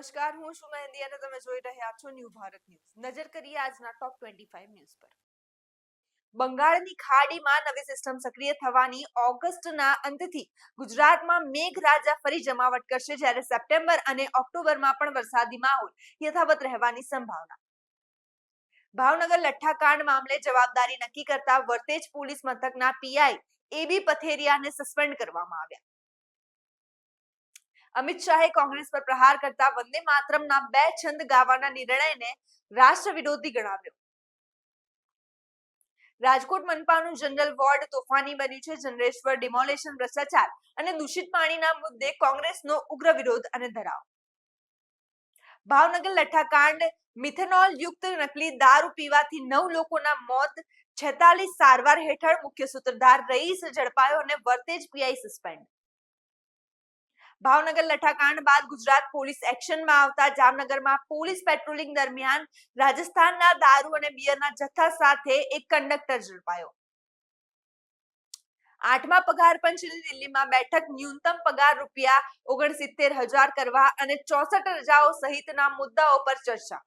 નમસ્કાર, હું છું મહેંદી અને તમે જોઈ રહ્યા છો ન્યૂ ભારત ન્યૂઝ. નજર કરીએ આજના ટોપ 25 ન્યૂઝ પર. બંગાળની ખાડીમાં નવી સિસ્ટમ સક્રિય થવાની ઓગસ્ટના અંતથી ગુજરાતમાં મેઘરાજા ફરી જમાવટ કરશે, જ્યારે સપ્ટેમ્બર અને ઓક્ટોબરમાં પણ વરસાદી માહોલ યથાવત રહેવાની સંભાવના. ભાવનગર લઠ્ઠાકાંડ મામલે જવાબદારી નક્કી કરતા વર્તેજ પોલીસ મથકના પીઆઈ એબી પથેરિયાને સસ્પેન્ડ કરવામાં આવ્યા. અમિત શાહે કોંગ્રેસ પર પ્રહાર કરતા વંદે માતરમના 2 છંદ ગાવાના નિર્ણયને રાષ્ટ્ર વિરોધી ગણાવ્યો. રાજકોટ મનપાનું જનરલ વોર્ડ તોફાની બન્યું છે. જનરેશ્વર ડિમોલેશન, ભ્રષ્ટાચાર અને દૂષિત પાણીના મુદ્દે કોંગ્રેસનો ઉગ્ર વિરોધ અને ધરાવ. ભાવનગર લઠ્ઠાકાંડ, મિથેનોલ યુક્ત નકલી દારૂ પીવાથી 9 લોકોના મોત, 46 સારવાર હેઠળ. મુખ્ય સૂત્રધાર રઈસ ઝડપાયો અને વર્તેજ પીઆઈ સસ્પેન્ડ. ભાવનગર લઠ્ઠાકાંડ બાદ ગુજરાત પોલીસ એક્શનમાં આવતા જામનગરમાં પોલીસ પેટ્રોલિંગ દરમિયાન રાજસ્થાનના દારૂ અને બિયરના જથ્થા સાથે એક કંડક્ટર ઝડપાયો. 8મા પગાર પંચની દિલ્હીમાં બેઠક. ન્યૂનતમ પગાર ₹69,000 કરવા અને 64 રજાઓ સહિતના મુદ્દાઓ પર ચર્ચા.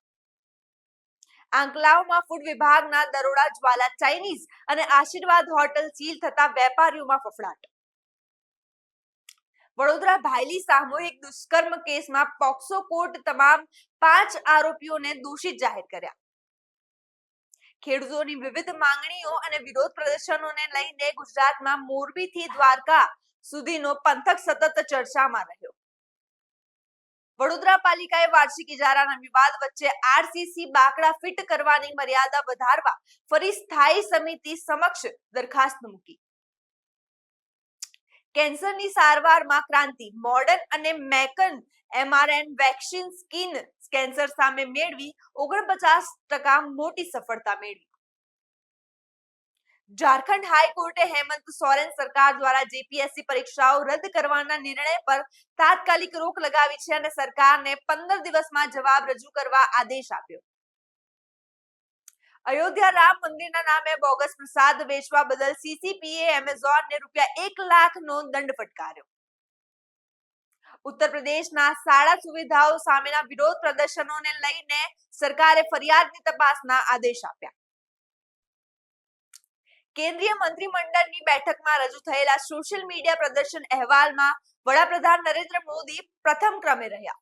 આંકલાવમાં ફૂડ વિભાગના દરોડા જ્વાલા. ચાઇનીઝ અને આશીર્વાદ હોટલ સીલ થતા વેપારીઓમાં ફફડાટ. વડોદરા ભાયલી સામૂહિક દુષ્કર્મ કેસમાં પોક્સો કોર્ટ તમામ 5 આરોપીઓને દોષિત જાહેર કર્યા. ખેડૂતોની વિવિધ માંગણીઓ અને વિરોધ પ્રદર્શનોને લઈને ગુજરાતમાં મોરબીથી દ્વારકા સુધીનો પંથક સતત ચર્ચામાં રહ્યો. વડોદરા પાલિકાએ વાર્ષિક ઇજારાના વિવાદ વચ્ચે આરસીસી બાકડા ફિટ કરવાની મર્યાદા વધારવા ફરી સ્થાયી સમિતિ સમક્ષ દરખાસ્ત મૂકી. કેન્સરની સારવારમાં ક્રાંતિ. મોડર્ન અને મેકન એમઆરએન વેક્સિન સ્કિન કેન્સર સામે મેળવી 49% મોટી સફળતા મેળવી. ઝારખંડ હાઈકોર્ટે હેમંત સોરેન સરકાર દ્વારા જેપીએસસી પરીક્ષાઓ રદ કરવાના નિર્ણય પર તાત્કાલિક રોક લગાવી છે અને સરકારને 15 દિવસમાં જવાબ રજૂ કરવા આદેશ આપ્યો. અયોધ્યા રામ મંદિરના નામે બોગસ પ્રસાદ વેચવા બદલ સીસીપીએ એમેઝોનને ₹1 લાખનો દંડ ફટકાર્યો. ઉત્તર પ્રદેશના શાળા સુવિધાઓ સામેના વિરોધ પ્રદર્શનોને લઈને સરકારે ફરિયાદની તપાસના આદેશ આપ્યા. કેન્દ્રીય મંત્રીમંડળની બેઠકમાં રજૂ થયેલા સોશિયલ મીડિયા પ્રદર્શન અહેવાલમાં વડાપ્રધાન નરેન્દ્ર મોદી પ્રથમ ક્રમે રહ્યા.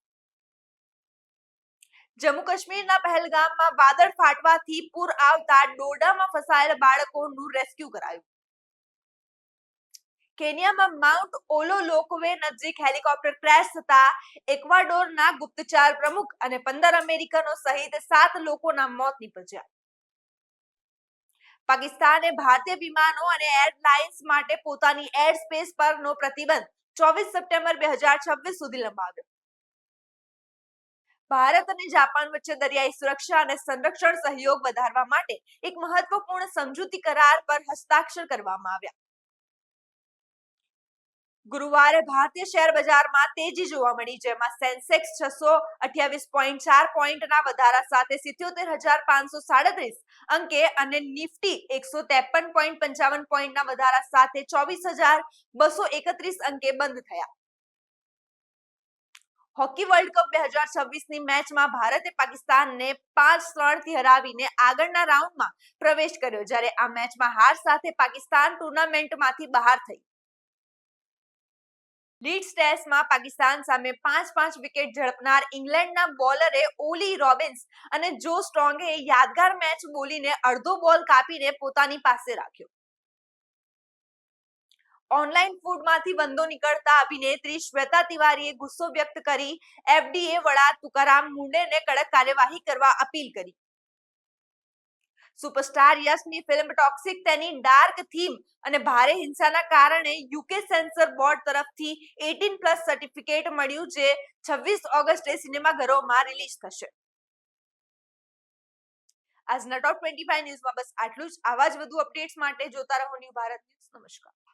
જમ્મુ કાશ્મીરના પહેલગામમાં વાદળ ફાટવાથી પૂર આવતા ડોડામાં ફસાયેલા બાળકોનું રેસ્ક્યુ કરાયું. કેન્યામાં માઉન્ટ ઓલોલોકવે નજીક હેલિકોપ્ટર ક્રેશ થતા એક્વાડોરના ગુપ્તચર પ્રમુખ અને 15 અમેરિકનો સહિત 7 લોકોના મોત નીપજ્યા. પાકિસ્તાને ભારતીય વિમાનો અને એરલાઇન્સ માટે પોતાની એર સ્પેસ પરનો પ્રતિબંધ 24 સપ્ટેમ્બર 2026 સુધી લંબાવ્યો. ભારત અને જાપાન વચ્ચે દરિયાઈ સુરક્ષા અને સંરક્ષણ સહયોગ વધારવા માટે એક મહત્વપૂર્ણ સમજૂતી કરાર પર હસ્તાક્ષર કરવામાં આવ્યા. ગુરુવારે ભારતીય શેર બજારમાં તેજી જોવા મળી, જેમાં સેન્સેક્સ 628.4 પોઈન્ટના વધારા સાથે 77,537 અંકે અને નિફ્ટી 153.55 પોઈન્ટના વધારા સાથે 24,231 અંકે બંધ થયા. હોકી વર્લ્ડ કપ 2026ની મેચમાં ભારતે પાકિસ્તાનને 5-3 થી હરાવીને આગળના રાઉન્ડમાં પ્રવેશ કર્યો, જ્યારે આ મેચમાં હાર સાથે પાકિસ્તાન ટુર્નામેન્ટમાંથી બહાર થઈ. લીડ્સ ટેસ્ટમાં પાકિસ્તાન સામે 5 વિકેટ ઝડપનાર ઇંગ્લેન્ડના બોલરે ઓલી રોબિન્સ અને જો સ્ટ્રોંગે યાદગાર મેચ બોલીને અડધો બોલ કાપીને પોતાની પાસે રાખ્યો. ઓનલાઈન ફૂડમાંથી વંદો નીકળતા અભિનેત્રી શ્વેતા તિવારીએ ગુસ્સો વ્યક્ત કરી એફડીએ વડા તુકારામ મુંડેને કડક કાર્યવાહી કરવા અપીલ કરી. સુપરસ્ટાર યશની ફિલ્મ ટોક્સિક તેની ડાર્ક થીમ અને ભારે હિંસાના કારણે યુકે સેન્સર બોર્ડ તરફથી 18+ સર્ટિફિકેટ મળ્યું, જે 26 ઓગસ્ટે સિનેમાઘરોમાં રિલીઝ થશે. આજના ટોપ 25 ન્યૂઝમાં બસ આટલું જ. આવા જ વધુ અપડેટ્સ માટે જોતા રહો ન્યૂ ભારત ન્યૂઝ. નમસ્કાર.